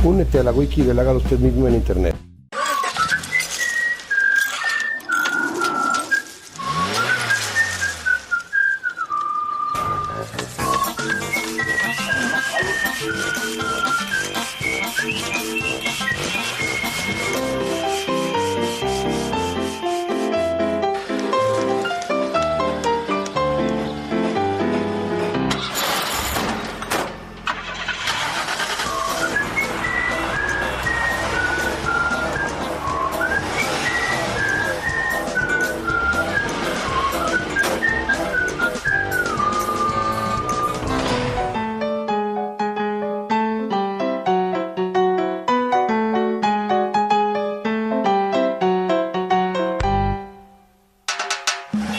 únete a la wiki del Hágalo Usted Mismo en Internet.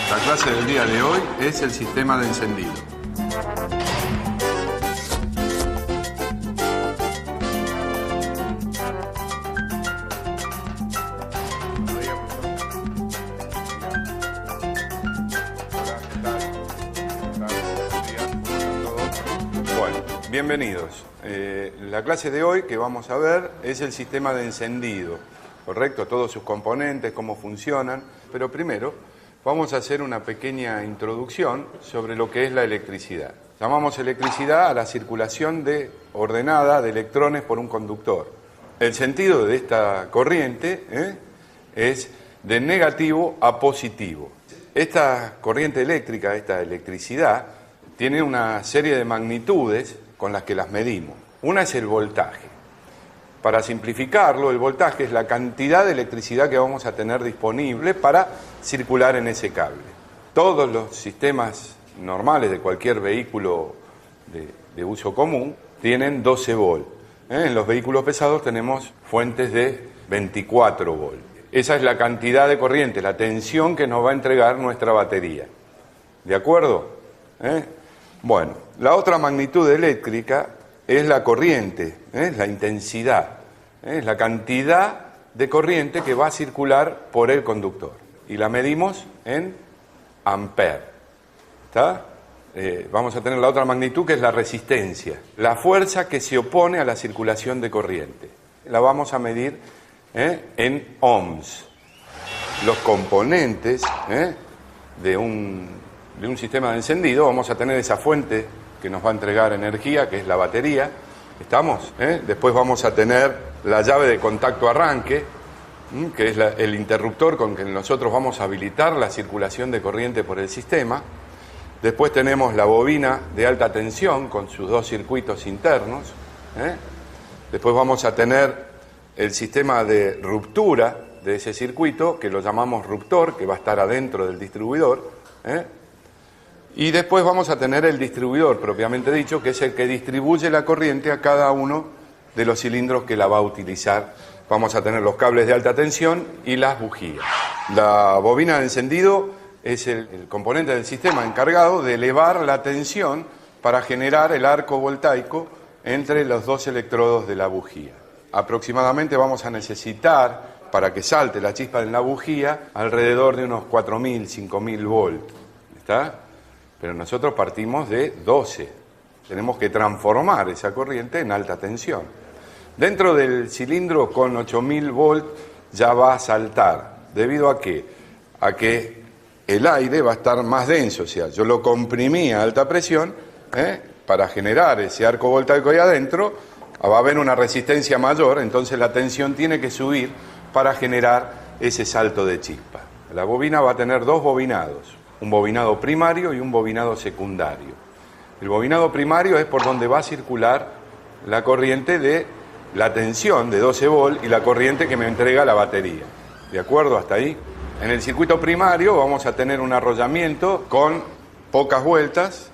La clase del día de hoy es el sistema de encendido. Bueno, bienvenidos. La clase de hoy que vamos a ver es el sistema de encendido, ¿correcto? Todos sus componentes, cómo funcionan, pero primero vamos a hacer una pequeña introducción sobre lo que es la electricidad. Llamamos electricidad a la circulación ordenada de electrones por un conductor. El sentido de esta corriente es de negativo a positivo. Esta corriente eléctrica, esta electricidad, tiene una serie de magnitudes con las que las medimos. Una es el voltaje. Para simplificarlo, el voltaje es la cantidad de electricidad que vamos a tener disponible para circular en ese cable. Todos los sistemas normales de cualquier vehículo de uso común tienen 12 volts. En los vehículos pesados tenemos fuentes de 24 volts. Esa es la cantidad de corriente, la tensión que nos va a entregar nuestra batería. ¿De acuerdo? Bueno, la otra magnitud eléctrica es la corriente, la intensidad, es la cantidad de corriente que va a circular por el conductor. Y la medimos en amperes. ¿Está? Vamos a tener la otra magnitud que es la resistencia, la fuerza que se opone a la circulación de corriente. La vamos a medir en ohms. Los componentes de un sistema de encendido, vamos a tener esa fuente que nos va a entregar energía, que es la batería. ¿Estamos? Después vamos a tener la llave de contacto arranque, que es el interruptor con que nosotros vamos a habilitar la circulación de corriente por el sistema. Después tenemos la bobina de alta tensión con sus dos circuitos internos. Después vamos a tener el sistema de ruptura de ese circuito, que lo llamamos ruptor, que va a estar adentro del distribuidor. Y después vamos a tener el distribuidor, propiamente dicho, que es el que distribuye la corriente a cada uno de los cilindros que la va a utilizar. Vamos a tener los cables de alta tensión y las bujías. La bobina de encendido es el componente del sistema encargado de elevar la tensión para generar el arco voltaico entre los dos electrodos de la bujía. Aproximadamente vamos a necesitar, para que salte la chispa en la bujía, alrededor de unos 4.000, 5.000 volts. ¿Está? Pero nosotros partimos de 12. Tenemos que transformar esa corriente en alta tensión. Dentro del cilindro con 8.000 volts ya va a saltar. ¿Debido a qué? A que el aire va a estar más denso. O sea, yo lo comprimí a alta presión para generar ese arco voltaico ahí adentro. Va a haber una resistencia mayor, entonces la tensión tiene que subir para generar ese salto de chispa. La bobina va a tener dos bobinados. Un bobinado primario y un bobinado secundario. El bobinado primario es por donde va a circular la corriente de la tensión de 12 volts y la corriente que me entrega la batería. ¿De acuerdo hasta ahí? En el circuito primario vamos a tener un arrollamiento con pocas vueltas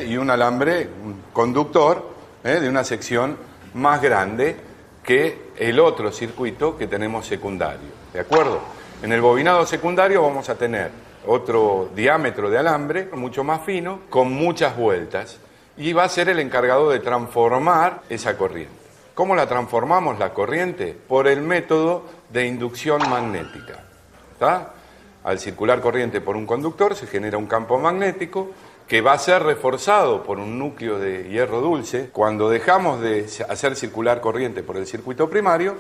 y un alambre, un conductor de una sección más grande que el otro circuito que tenemos secundario. ¿De acuerdo? En el bobinado secundario vamos a tener otro diámetro de alambre, mucho más fino, con muchas vueltas, y va a ser el encargado de transformar esa corriente. ¿Cómo la transformamos la corriente? Por el método de inducción magnética. ¿Está? Al circular corriente por un conductor se genera un campo magnético que va a ser reforzado por un núcleo de hierro dulce. Cuando dejamos de hacer circular corriente por el circuito primario,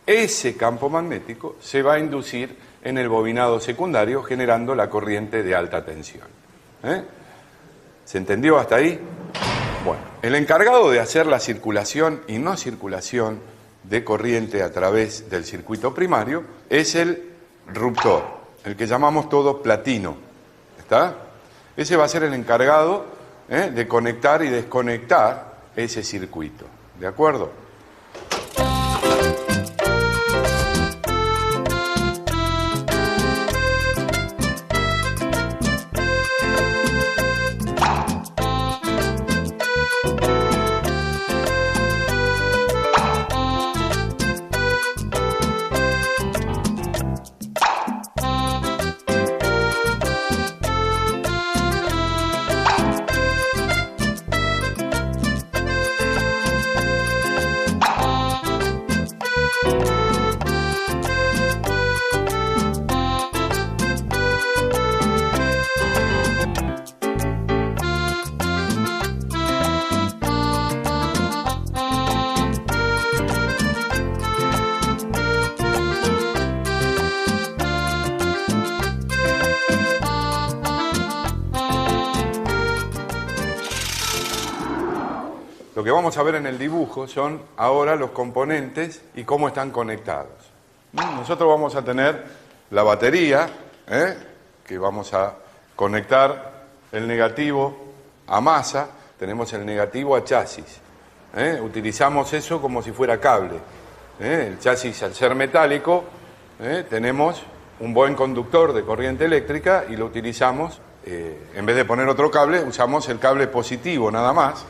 ese campo magnético se va a inducir en el bobinado secundario, generando la corriente de alta tensión. ¿Se entendió hasta ahí? Bueno, el encargado de hacer la circulación y no circulación de corriente a través del circuito primario es el ruptor, el que llamamos todo platino. ¿Está? Ese va a ser el encargado de conectar y desconectar ese circuito. ¿De acuerdo? Lo que vamos a ver en el dibujo son ahora los componentes y cómo están conectados. Nosotros vamos a tener la batería, que vamos a conectar el negativo a masa, tenemos el negativo a chasis. Utilizamos eso como si fuera cable. El chasis, al ser metálico, tenemos un buen conductor de corriente eléctrica y lo utilizamos, en vez de poner otro cable, usamos el cable positivo nada más.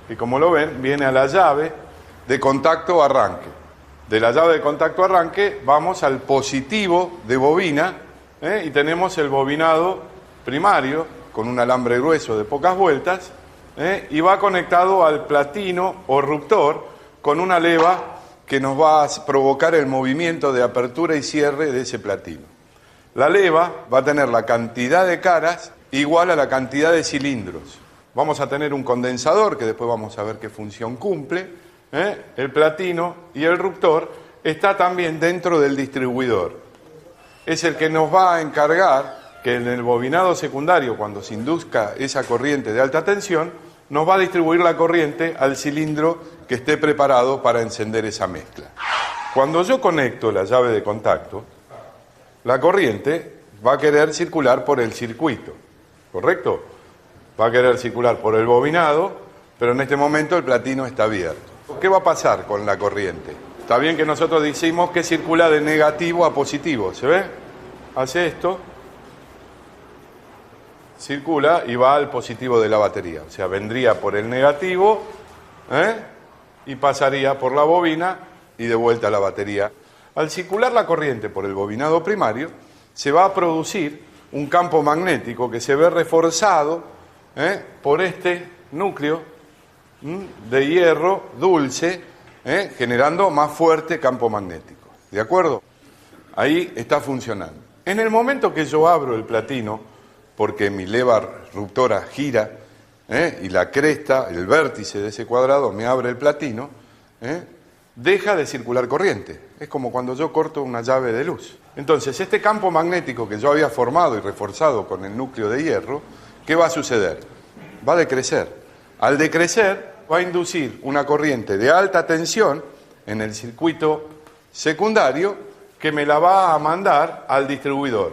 Y como lo ven, viene a la llave de contacto arranque. De la llave de contacto arranque vamos al positivo de bobina, y tenemos el bobinado primario con un alambre grueso de pocas vueltas, y va conectado al platino o ruptor con una leva que nos va a provocar el movimiento de apertura y cierre de ese platino. La leva va a tener la cantidad de caras igual a la cantidad de cilindros. Vamos a tener un condensador, que después vamos a ver qué función cumple. El platino y el ruptor está también dentro del distribuidor. Es el que nos va a encargar que en el bobinado secundario, cuando se induzca esa corriente de alta tensión, nos va a distribuir la corriente al cilindro que esté preparado para encender esa mezcla. Cuando yo conecto la llave de contacto, la corriente va a querer circular por el circuito, ¿correcto? Va a querer circular por el bobinado, pero en este momento el platino está abierto. ¿Qué va a pasar con la corriente? Está bien que nosotros decimos que circula de negativo a positivo, ¿se ve? Hace esto, circula y va al positivo de la batería. O sea, vendría por el negativo, y pasaría por la bobina y de vuelta a la batería. Al circular la corriente por el bobinado primario, se va a producir un campo magnético que se ve reforzado por este núcleo de hierro dulce, generando más fuerte campo magnético. ¿De acuerdo? Ahí está funcionando. En el momento que yo abro el platino, porque mi leva ruptora gira, y la cresta, el vértice de ese cuadrado me abre el platino, deja de circular corriente. Es como cuando yo corto una llave de luz. Entonces, este campo magnético que yo había formado y reforzado con el núcleo de hierro, ¿qué va a suceder? Va a decrecer. Al decrecer, va a inducir una corriente de alta tensión en el circuito secundario que me la va a mandar al distribuidor.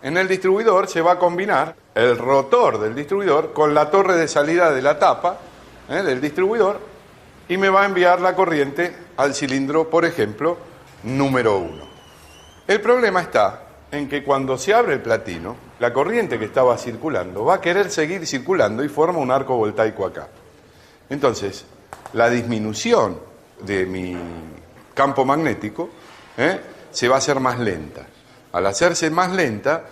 En el distribuidor se va a combinar el rotor del distribuidor con la torre de salida de la tapa del distribuidor y me va a enviar la corriente al cilindro, por ejemplo, número 1. El problema está en que cuando se abre el platino, la corriente que estaba circulando va a querer seguir circulando y forma un arco voltaico acá. Entonces, la disminución de mi campo magnético se va a hacer más lenta. Al hacerse más lenta,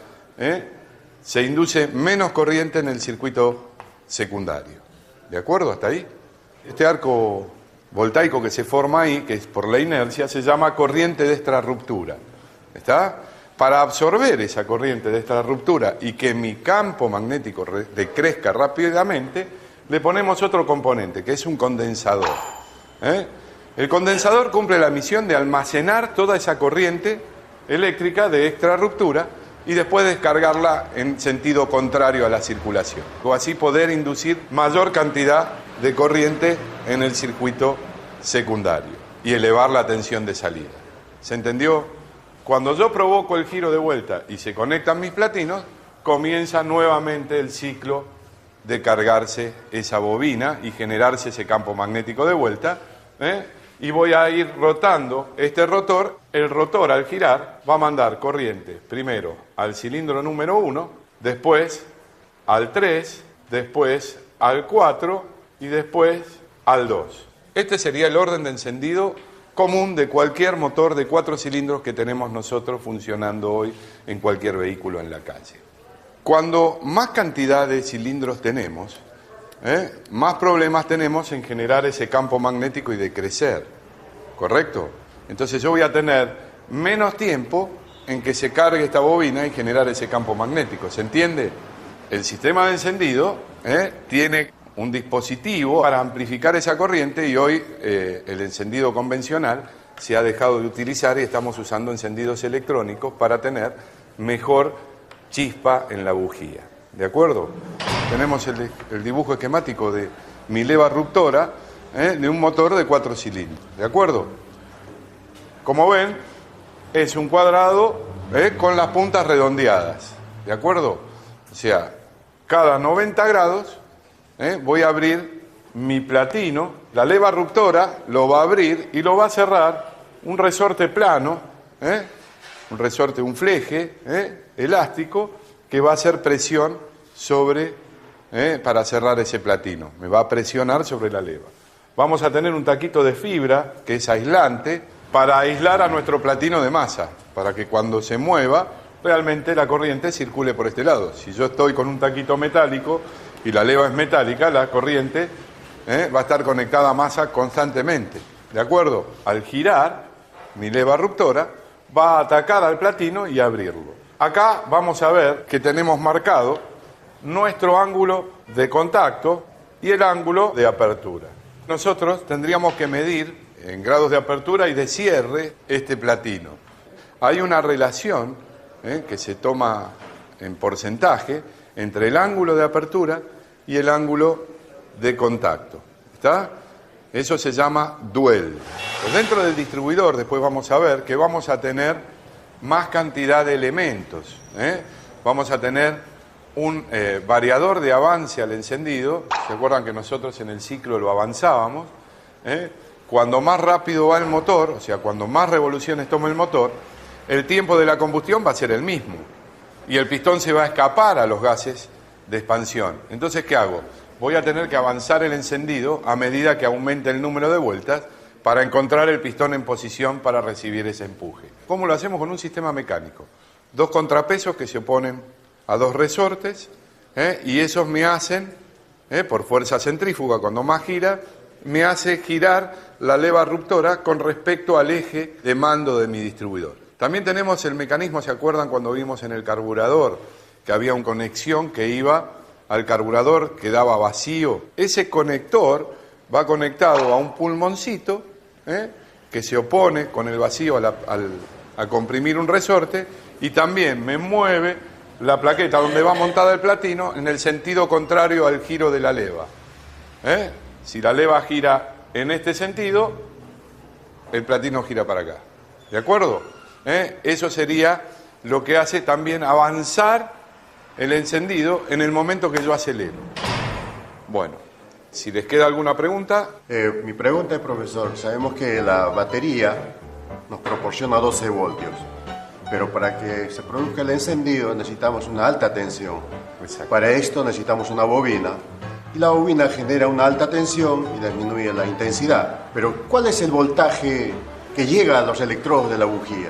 se induce menos corriente en el circuito secundario. ¿De acuerdo hasta ahí? Este arco voltaico que se forma ahí, que es por la inercia, se llama corriente de extrarruptura. ¿Está? Para absorber esa corriente de esta ruptura y que mi campo magnético decrezca rápidamente, le ponemos otro componente, que es un condensador. El condensador cumple la misión de almacenar toda esa corriente eléctrica de extra ruptura y después descargarla en sentido contrario a la circulación, o así poder inducir mayor cantidad de corriente en el circuito secundario y elevar la tensión de salida. ¿Se entendió? Cuando yo provoco el giro de vuelta y se conectan mis platinos, comienza nuevamente el ciclo de cargarse esa bobina y generarse ese campo magnético de vuelta, y voy a ir rotando este rotor. El rotor, al girar, va a mandar corriente primero al cilindro número 1, después al 3, después al 4 y después al 2. Este sería el orden de encendido común de cualquier motor de 4 cilindros que tenemos nosotros funcionando hoy en cualquier vehículo en la calle. Cuando más cantidad de cilindros tenemos, más problemas tenemos en generar ese campo magnético y de crecer, ¿correcto? Entonces yo voy a tener menos tiempo en que se cargue esta bobina y generar ese campo magnético, ¿se entiende? El sistema de encendido tiene un dispositivo para amplificar esa corriente y hoy el encendido convencional se ha dejado de utilizar y estamos usando encendidos electrónicos para tener mejor chispa en la bujía, ¿de acuerdo? Tenemos el dibujo esquemático de mi leva ruptora de un motor de 4 cilindros, ¿de acuerdo? Como ven, es un cuadrado con las puntas redondeadas, ¿de acuerdo? O sea, cada 90 grados voy a abrir mi platino, la leva ruptora lo va a abrir y lo va a cerrar un resorte plano, un resorte, un fleje elástico que va a hacer presión sobre, para cerrar ese platino. Me va a presionar sobre la leva. Vamos a tener un taquito de fibra que es aislante para aislar a nuestro platino de masa, para que cuando se mueva realmente la corriente circule por este lado. Si yo estoy con un taquito metálico y la leva es metálica, la corriente va a estar conectada a masa constantemente, ¿de acuerdo? Al girar, mi leva ruptora va a atacar al platino y abrirlo. Acá vamos a ver que tenemos marcado nuestro ángulo de contacto y el ángulo de apertura. Nosotros tendríamos que medir en grados de apertura y de cierre este platino. Hay una relación que se toma en porcentaje entre el ángulo de apertura y el ángulo de contacto. ¿Está? Eso se llama duel. Pues dentro del distribuidor después vamos a ver que vamos a tener más cantidad de elementos. Vamos a tener un variador de avance al encendido. ¿Se acuerdan que nosotros en el ciclo lo avanzábamos? Cuando más rápido va el motor, o sea, cuando más revoluciones toma el motor, el tiempo de la combustión va a ser el mismo. Y el pistón se va a escapar a los gases de expansión. Entonces, ¿qué hago? Voy a tener que avanzar el encendido a medida que aumente el número de vueltas para encontrar el pistón en posición para recibir ese empuje. ¿Cómo lo hacemos? Con un sistema mecánico. 2 contrapesos que se oponen a 2 resortes, y esos me hacen, por fuerza centrífuga, cuando más gira, me hace girar la leva ruptora con respecto al eje de mando de mi distribuidor. También tenemos el mecanismo, ¿se acuerdan cuando vimos en el carburador que había una conexión que iba al carburador que daba vacío? Ese conector va conectado a un pulmoncito que se opone con el vacío a comprimir un resorte y también me mueve la plaqueta donde va montada el platino en el sentido contrario al giro de la leva. Si la leva gira en este sentido, el platino gira para acá. ¿De acuerdo? Eso sería lo que hace también avanzar el encendido en el momento que yo acelero. Bueno, si les queda alguna pregunta. Mi pregunta es, profesor, sabemos que la batería nos proporciona 12 voltios, pero para que se produzca el encendido necesitamos una alta tensión. Exacto. Para esto necesitamos una bobina, y la bobina genera una alta tensión y disminuye la intensidad. Pero ¿cuál es el voltaje que llega a los electrodos de la bujía?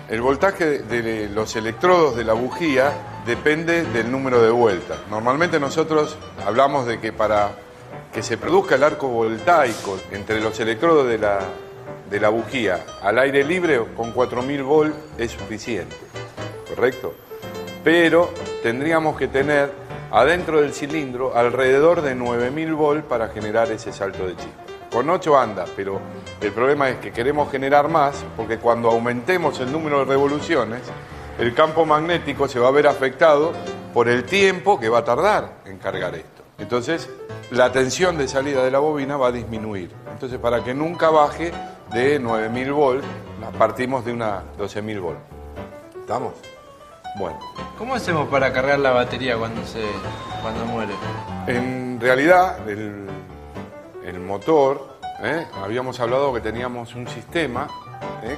El voltaje de los electrodos de la bujía depende del número de vueltas. Normalmente nosotros hablamos de que para que se produzca el arco voltaico entre los electrodos de la bujía al aire libre, con 4000 volts es suficiente. ¿correcto? Pero tendríamos que tener adentro del cilindro alrededor de 9000 volts para generar ese salto de chispa. Con 8 anda, pero el problema es que queremos generar más porque cuando aumentemos el número de revoluciones, el campo magnético se va a ver afectado por el tiempo que va a tardar en cargar esto. Entonces, la tensión de salida de la bobina va a disminuir. Entonces, para que nunca baje de 9000 volts, partimos de una 12000 volts. ¿Estamos? Bueno. ¿Cómo hacemos para cargar la batería cuando muere? En realidad, el motor, habíamos hablado que teníamos un sistema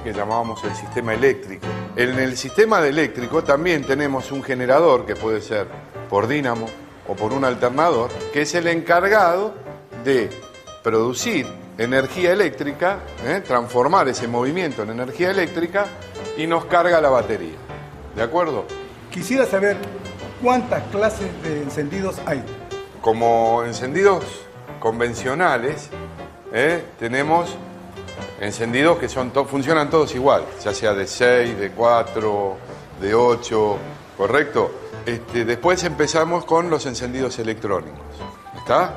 que llamábamos el sistema eléctrico. En el sistema de eléctrico también tenemos un generador que puede ser por dínamo o por un alternador, que es el encargado de producir energía eléctrica, transformar ese movimiento en energía eléctrica y nos carga la batería. ¿De acuerdo? Quisiera saber cuántas clases de encendidos hay. Como encendidos convencionales, tenemos encendidos que funcionan todos igual, ya sea de 6, de 4, de 8, ¿correcto? Después empezamos con los encendidos electrónicos, ¿está?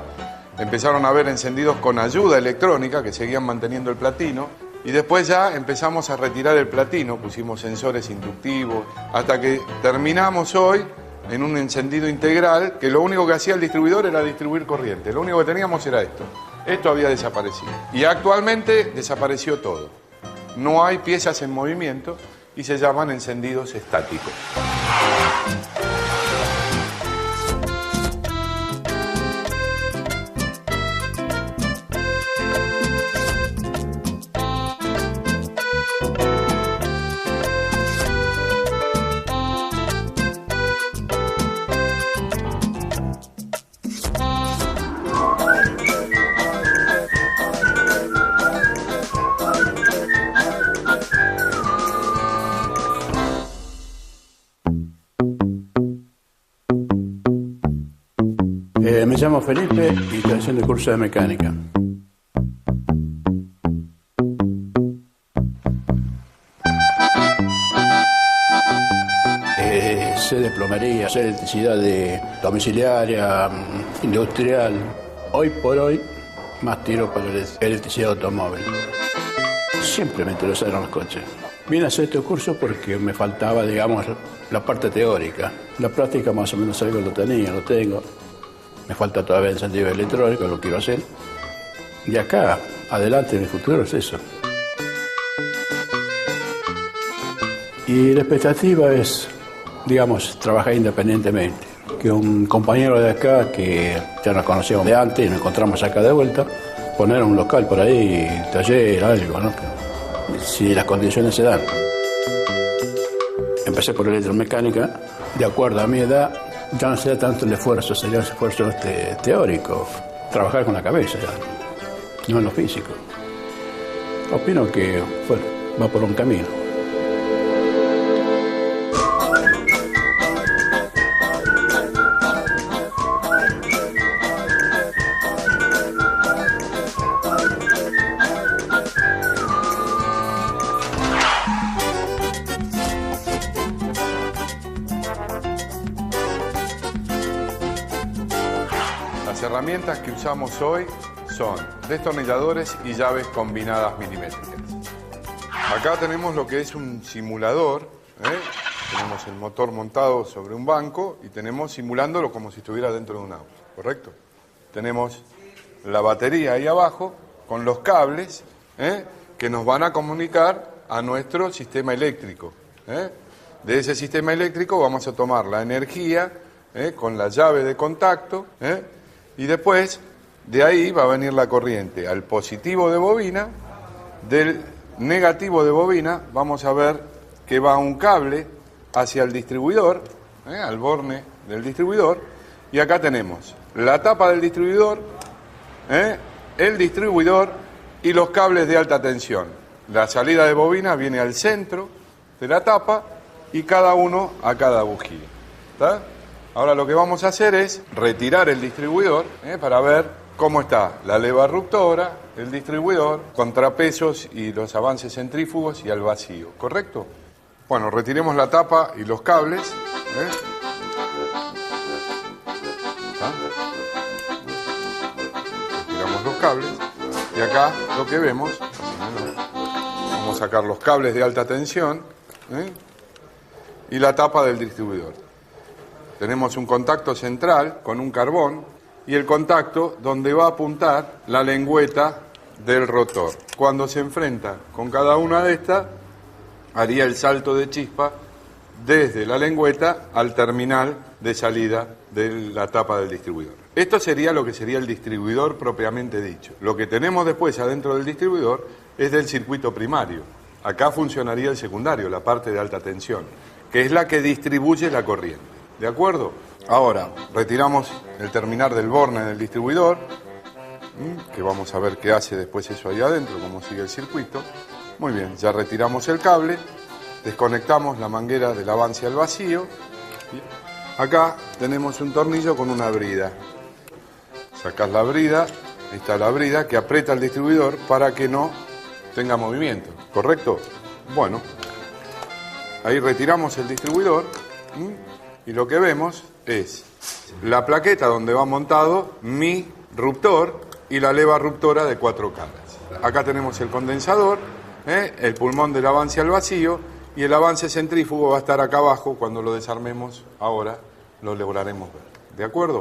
Empezaron a haber encendidos con ayuda electrónica que seguían manteniendo el platino y después ya empezamos a retirar el platino, pusimos sensores inductivos, hasta que terminamos hoy en un encendido integral que lo único que hacía el distribuidor era distribuir corriente, lo único que teníamos era esto. Esto había desaparecido y actualmente desapareció todo. No hay piezas en movimiento y se llaman encendidos estáticos. Me llamo Felipe y estoy haciendo el curso de mecánica. Sé de plomería, sé de electricidad domiciliaria, industrial. Hoy por hoy, más tiro para la electricidad automóvil. Siempre me interesaron los coches. Vine a hacer este curso porque me faltaba, digamos, la parte teórica. La práctica más o menos algo lo tengo. Me falta todavía el encendido electrónico, lo quiero hacer. Y acá, adelante, en el futuro es eso. Y la expectativa es, digamos, trabajar independientemente. Que un compañero de acá, que ya nos conocíamos de antes y nos encontramos acá de vuelta, poner un local por ahí, taller, algo, ¿no? Si las condiciones se dan. Empecé por electromecánica, de acuerdo a mi edad. Ya no sería tanto el esfuerzo, sería el esfuerzo teórico, trabajar con la cabeza, ya, no en lo físico. Opino que va por un camino. Las herramientas que usamos hoy son destornilladores y llaves combinadas milimétricas. Acá tenemos lo que es un simulador, tenemos el motor montado sobre un banco y tenemos simulándolo como si estuviera dentro de un auto, ¿correcto? Tenemos la batería ahí abajo con los cables que nos van a comunicar a nuestro sistema eléctrico. De ese sistema eléctrico vamos a tomar la energía con la llave de contacto y después de ahí va a venir la corriente al positivo de bobina. Del negativo de bobina vamos a ver que va un cable hacia el distribuidor, al borne del distribuidor, y acá tenemos la tapa del distribuidor, el distribuidor y los cables de alta tensión. La salida de bobina viene al centro de la tapa y cada uno a cada bujía. ¿Está? Ahora lo que vamos a hacer es retirar el distribuidor para ver cómo está la leva reductora, el distribuidor, contrapesos y los avances centrífugos y al vacío, ¿correcto? Bueno, retiremos la tapa y los cables. Retiramos los cables. Y acá lo que vemos, vamos a sacar los cables de alta tensión y la tapa del distribuidor. Tenemos un contacto central con un carbón y el contacto donde va a apuntar la lengüeta del rotor. Cuando se enfrenta con cada una de estas, haría el salto de chispa desde la lengüeta al terminal de salida de la tapa del distribuidor. Esto sería lo que sería el distribuidor propiamente dicho. Lo que tenemos después adentro del distribuidor es del circuito primario. Acá funcionaría el secundario, la parte de alta tensión, que es la que distribuye la corriente. ¿De acuerdo? Ahora, retiramos el terminal del borne del distribuidor, que vamos a ver qué hace después eso ahí adentro, cómo sigue el circuito. Muy bien, ya retiramos el cable, desconectamos la manguera del avance al vacío. Acá tenemos un tornillo con una brida. Sacás la brida, ahí está la brida que aprieta el distribuidor para que no tenga movimiento, ¿correcto? Bueno, ahí retiramos el distribuidor y lo que vemos es la plaqueta donde va montado mi ruptor y la leva ruptora de 4 caras. Acá tenemos el condensador, el pulmón del avance al vacío y el avance centrífugo va a estar acá abajo. Cuando lo desarmemos ahora lo lograremos ver. ¿De acuerdo?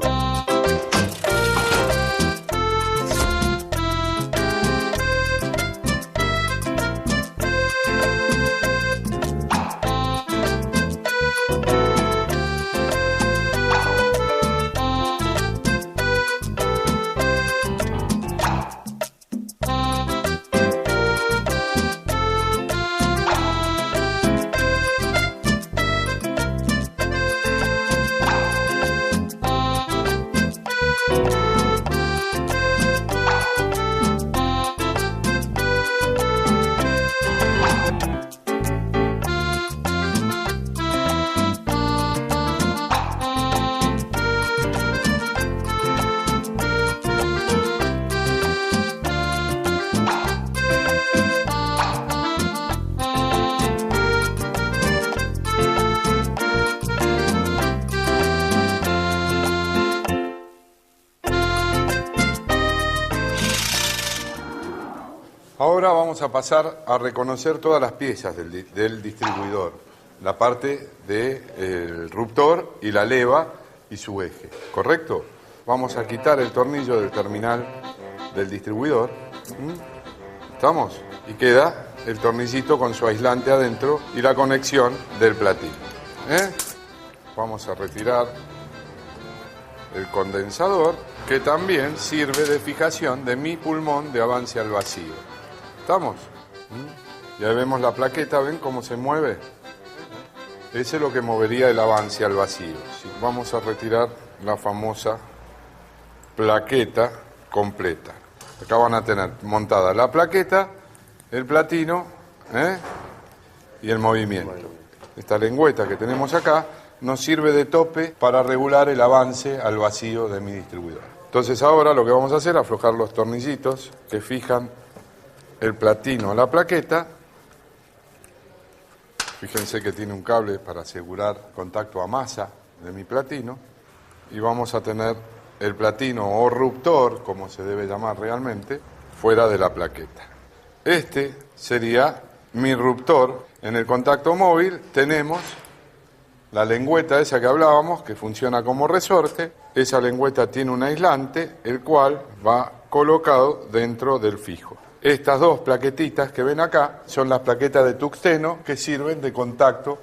Ahora vamos a pasar a reconocer todas las piezas del distribuidor, la parte del ruptor y la leva y su eje, ¿correcto? Vamos a quitar el tornillo del terminal del distribuidor, ¿estamos? Y queda el tornillito con su aislante adentro y la conexión del platino. Vamos a retirar el condensador, que también sirve de fijación de mi pulmón de avance al vacío. ¿Estamos? Ya vemos la plaqueta, ¿ven cómo se mueve? Ese es lo que movería el avance al vacío. Sí, vamos a retirar la famosa plaqueta completa. Acá van a tener montada la plaqueta, el platino y el movimiento. Esta lengüeta que tenemos acá nos sirve de tope para regular el avance al vacío de mi distribuidor. Entonces ahora lo que vamos a hacer es aflojar los tornillitos que fijan el platino a la plaqueta. Fíjense que tiene un cable para asegurar contacto a masa de mi platino. Y vamos a tener el platino o ruptor, como se debe llamar realmente, fuera de la plaqueta. Este sería mi ruptor. En el contacto móvil tenemos la lengüeta esa que hablábamos, que funciona como resorte. Esa lengüeta tiene un aislante, el cual va colocado dentro del fijo. Estas dos plaquetitas que ven acá son las plaquetas de tuxteno que sirven de contacto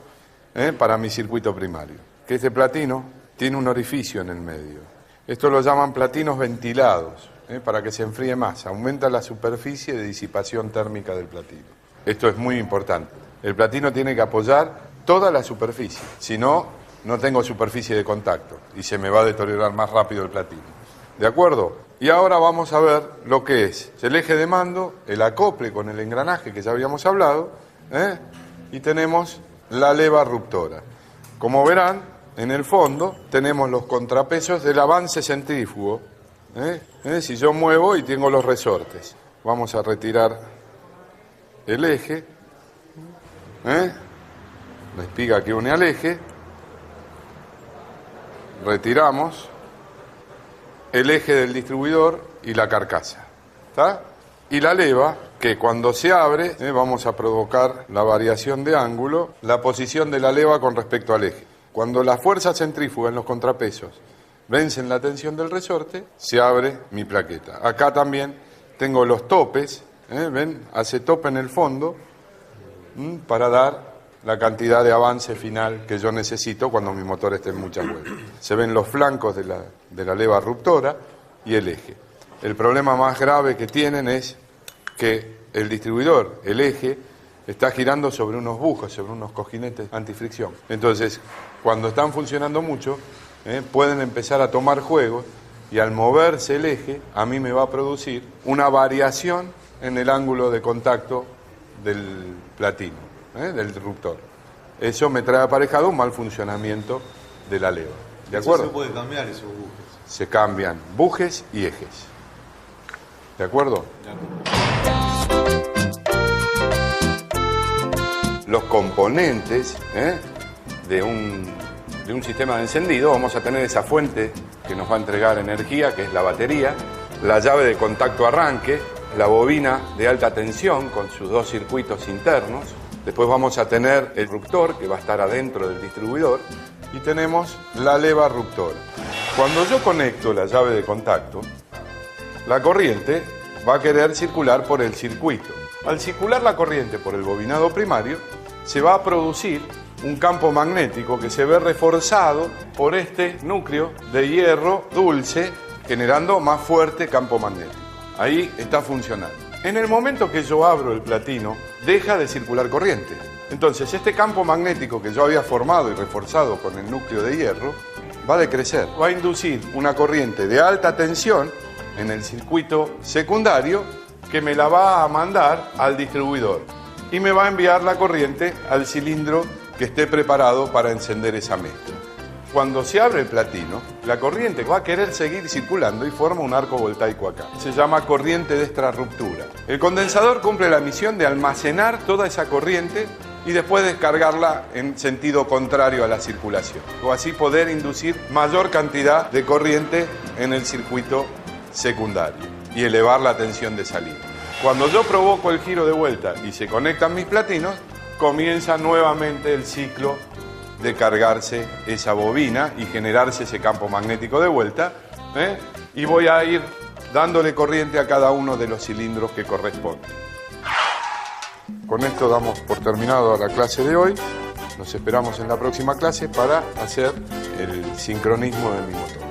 para mi circuito primario. Que este platino tiene un orificio en el medio. Esto lo llaman platinos ventilados, para que se enfríe más. Aumenta la superficie de disipación térmica del platino. Esto es muy importante. El platino tiene que apoyar toda la superficie. Si no, no tengo superficie de contacto y se me va a deteriorar más rápido el platino. ¿De acuerdo? Y ahora vamos a ver lo que es el eje de mando, el acople con el engranaje que ya habíamos hablado, y tenemos la leva ruptora. Como verán, en el fondo tenemos los contrapesos del avance centrífugo. Si yo muevo y tengo los resortes. Vamos a retirar el eje. la espiga que une al eje, retiramos el eje del distribuidor y la carcasa, ¿está? Y la leva, que cuando se abre, vamos a provocar la variación de ángulo, la posición de la leva con respecto al eje. Cuando la fuerza centrífuga en los contrapesos vencen la tensión del resorte, se abre mi plaqueta. Acá también tengo los topes, ¿ven? Hace tope en el fondo para dar la cantidad de avance final que yo necesito cuando mi motor esté en muchas vueltas. Se ven los flancos de la leva ruptora y el eje. El problema más grave que tienen es que el distribuidor, el eje, está girando sobre unos bujos, sobre unos cojinetes antifricción. Entonces, cuando están funcionando mucho, pueden empezar a tomar juego y al moverse el eje, a mí me va a producir una variación en el ángulo de contacto del platino, del disruptor. Eso me trae aparejado un mal funcionamiento de la leva. ¿De acuerdo? Eso se puede cambiar esos bujes. Se cambian bujes y ejes. ¿De acuerdo? Los componentes de un sistema de encendido, vamos a tener esa fuente que nos va a entregar energía, que es la batería, la llave de contacto arranque, la bobina de alta tensión con sus dos circuitos internos, después vamos a tener el ruptor que va a estar adentro del distribuidor y tenemos la leva ruptora. Cuando yo conecto la llave de contacto, la corriente va a querer circular por el circuito. Al circular la corriente por el bobinado primario, se va a producir un campo magnético que se ve reforzado por este núcleo de hierro dulce, generando más fuerte campo magnético. Ahí está funcionando. En el momento que yo abro el platino, deja de circular corriente. Entonces, este campo magnético que yo había formado y reforzado con el núcleo de hierro, va a decrecer. Va a inducir una corriente de alta tensión en el circuito secundario que me la va a mandar al distribuidor y me va a enviar la corriente al cilindro que esté preparado para encender esa mezcla. Cuando se abre el platino, la corriente va a querer seguir circulando y forma un arco voltaico acá. Se llama corriente de extrarruptura. El condensador cumple la misión de almacenar toda esa corriente y después descargarla en sentido contrario a la circulación, o así poder inducir mayor cantidad de corriente en el circuito secundario y elevar la tensión de salida. Cuando yo provoco el giro de vuelta y se conectan mis platinos, comienza nuevamente el ciclo de cargarse esa bobina y generarse ese campo magnético de vuelta, y voy a ir dándole corriente a cada uno de los cilindros que corresponden. Con esto damos por terminado la clase de hoy. Nos esperamos en la próxima clase para hacer el sincronismo de mi motor.